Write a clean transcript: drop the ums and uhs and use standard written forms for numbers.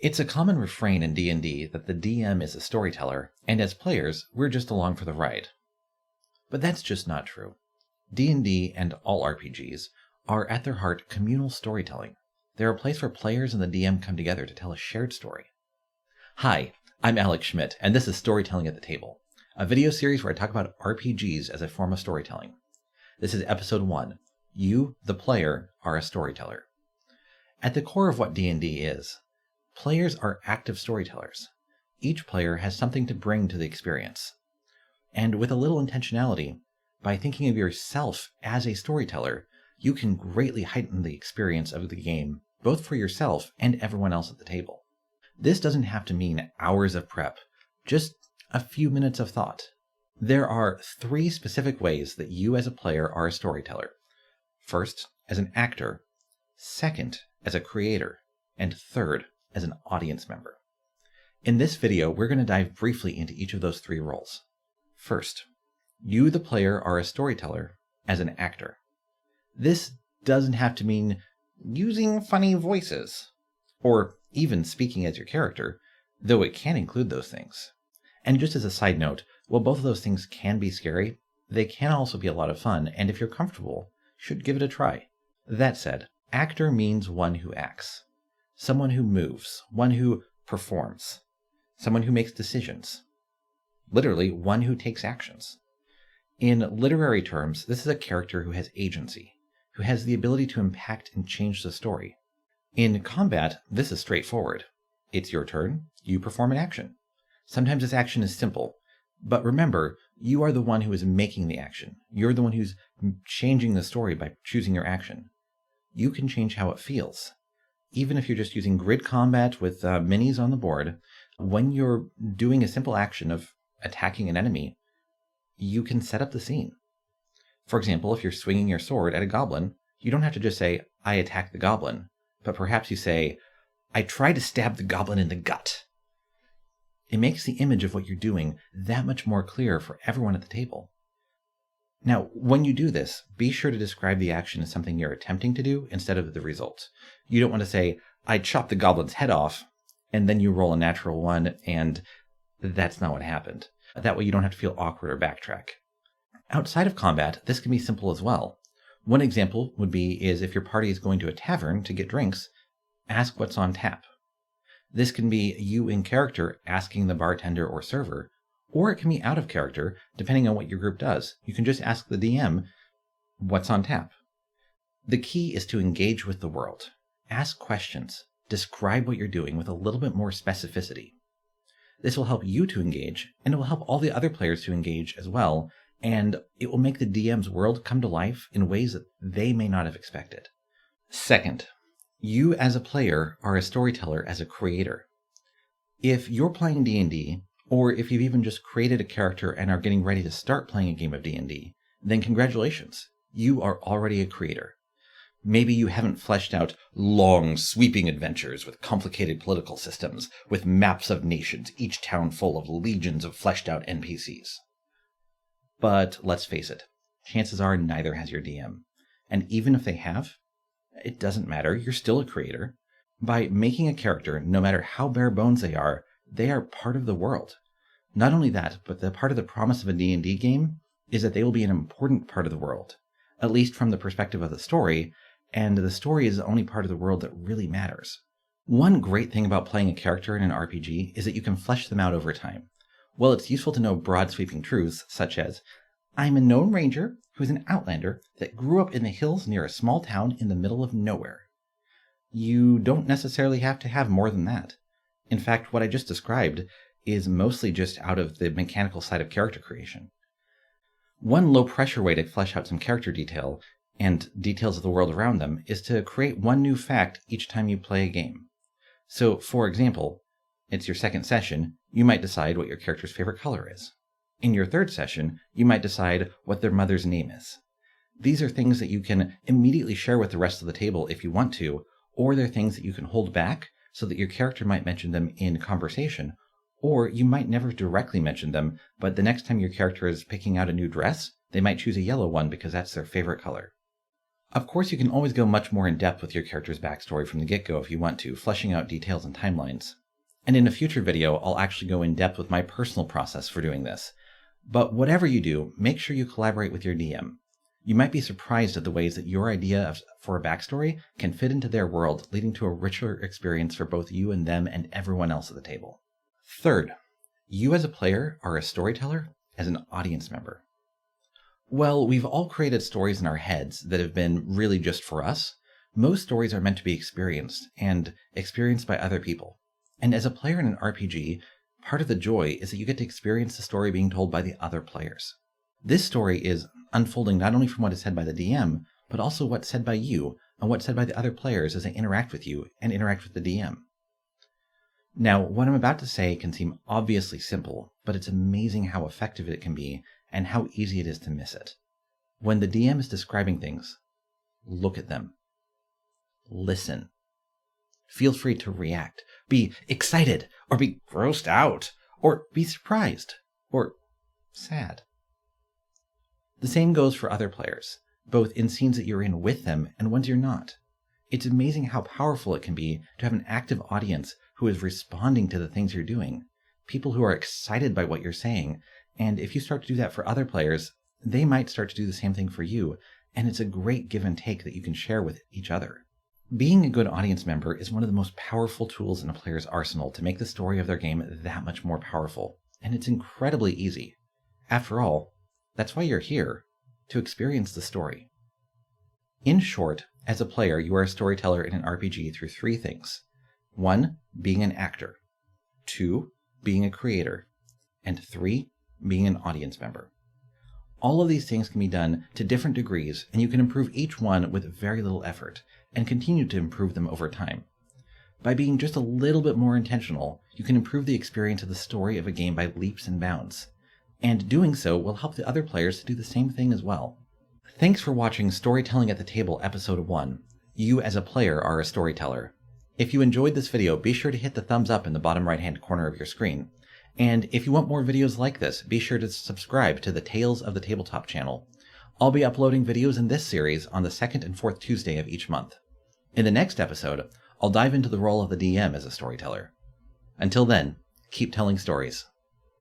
It's a common refrain in D&D that the DM is a storyteller, and as players, we're just along for the ride. But that's just not true. D&D and all RPGs are at their heart communal storytelling. They're a place where players and the DM come together to tell a shared story. Hi, I'm Alex Schmidt, and this is Storytelling at the Table, a video series where I talk about RPGs as a form of storytelling. This is episode 1. You, the player, are a storyteller. At the core of what D&D is, players are active storytellers. Each player has something to bring to the experience. And with a little intentionality, by thinking of yourself as a storyteller, you can greatly heighten the experience of the game, both for yourself and everyone else at the table. This doesn't have to mean hours of prep, just a few minutes of thought. There are 3 specific ways that you as a player are a storyteller. First, as an actor. Second, as a creator. And third, as an audience member. In this video, we're going to dive briefly into each of those 3 roles. First, you, the player, are a storyteller as an actor. This doesn't have to mean using funny voices, or even speaking as your character, though it can include those things. And just as a side note, while both of those things can be scary, they can also be a lot of fun, and if you're comfortable, should give it a try. That said, actor means one who acts, someone who moves, one who performs, someone who makes decisions, literally one who takes actions. In literary terms, this is a character who has agency, who has the ability to impact and change the story. In combat, this is straightforward. It's your turn, you perform an action. Sometimes this action is simple, but remember, you are the one who is making the action. You're the one who's changing the story by choosing your action. You can change how it feels. Even if you're just using grid combat with minis on the board, when you're doing a simple action of attacking an enemy, you can set up the scene. For example, if you're swinging your sword at a goblin, you don't have to just say, I attack the goblin, but perhaps you say, I try to stab the goblin in the gut. It makes the image of what you're doing that much more clear for everyone at the table. Now, when you do this, be sure to describe the action as something you're attempting to do instead of the result. You don't want to say, I chop the goblin's head off, and then you roll a natural 1, and that's not what happened. That way you don't have to feel awkward or backtrack. Outside of combat, this can be simple as well. One example would be if your party is going to a tavern to get drinks, ask what's on tap. This can be you in character asking the bartender or server, or it can be out of character, depending on what your group does. You can just ask the DM, what's on tap? The key is to engage with the world. Ask questions. Describe what you're doing with a little bit more specificity. This will help you to engage, and it will help all the other players to engage as well, and it will make the DM's world come to life in ways that they may not have expected. Second, you as a player are a storyteller as a creator. If you're playing D&D, or if you've even just created a character and are getting ready to start playing a game of D&D, then congratulations, you are already a creator. Maybe you haven't fleshed out long, sweeping adventures with complicated political systems, with maps of nations, each town full of legions of fleshed out NPCs. But let's face it, chances are neither has your DM. And even if they have, it doesn't matter, you're still a creator. By making a character, no matter how bare bones they are part of the world. Not only that, but the part of the promise of a D&D game is that they will be an important part of the world, at least from the perspective of the story, and the story is the only part of the world that really matters. One great thing about playing a character in an RPG is that you can flesh them out over time. Well, it's useful to know broad sweeping truths, such as, I'm a gnome ranger who's an outlander that grew up in the hills near a small town in the middle of nowhere. You don't necessarily have to have more than that. In fact, what I just described is mostly just out of the mechanical side of character creation. One low-pressure way to flesh out some character detail and details of the world around them is to create one new fact each time you play a game. So, for example, it's your second session, you might decide what your character's favorite color is. In your third session, you might decide what their mother's name is. These are things that you can immediately share with the rest of the table if you want to, or they're things that you can hold back so that your character might mention them in conversation, or you might never directly mention them, but the next time your character is picking out a new dress, they might choose a yellow one because that's their favorite color. Of course, you can always go much more in depth with your character's backstory from the get-go if you want to, fleshing out details and timelines. And in a future video, I'll actually go in depth with my personal process for doing this. But whatever you do, make sure you collaborate with your DM. You might be surprised at the ways that your idea for a backstory can fit into their world, leading to a richer experience for both you and them and everyone else at the table. Third, you as a player are a storyteller as an audience member. Well, we've all created stories in our heads that have been really just for us. Most stories are meant to be experienced, and experienced by other people. And as a player in an RPG, part of the joy is that you get to experience the story being told by the other players. This story is unfolding not only from what is said by the DM, but also what's said by you and what's said by the other players as they interact with you and interact with the DM. Now, what I'm about to say can seem obviously simple, but it's amazing how effective it can be and how easy it is to miss it. When the DM is describing things, look at them. Listen. Feel free to react. Be excited, or be grossed out, or be surprised, or sad. The same goes for other players, both in scenes that you're in with them and ones you're not. It's amazing how powerful it can be to have an active audience who is responding to the things you're doing, people who are excited by what you're saying, and if you start to do that for other players, they might start to do the same thing for you, and it's a great give and take that you can share with each other. Being a good audience member is one of the most powerful tools in a player's arsenal to make the story of their game that much more powerful, and it's incredibly easy. After all, that's why you're here, to experience the story. In short, as a player, you are a storyteller in an RPG through three things. 1, being an actor. 2, being a creator. And 3, being an audience member. All of these things can be done to different degrees, and you can improve each one with very little effort, and continue to improve them over time. By being just a little bit more intentional, you can improve the experience of the story of a game by leaps and bounds. And doing so will help the other players to do the same thing as well. Thanks for watching Storytelling at the Table Episode 1. You as a player are a storyteller. If you enjoyed this video, be sure to hit the thumbs up in the bottom right-hand corner of your screen. And if you want more videos like this, be sure to subscribe to the Tales of the Tabletop channel. I'll be uploading videos in this series on the second and fourth Tuesday of each month. In the next episode, I'll dive into the role of the DM as a storyteller. Until then, keep telling stories.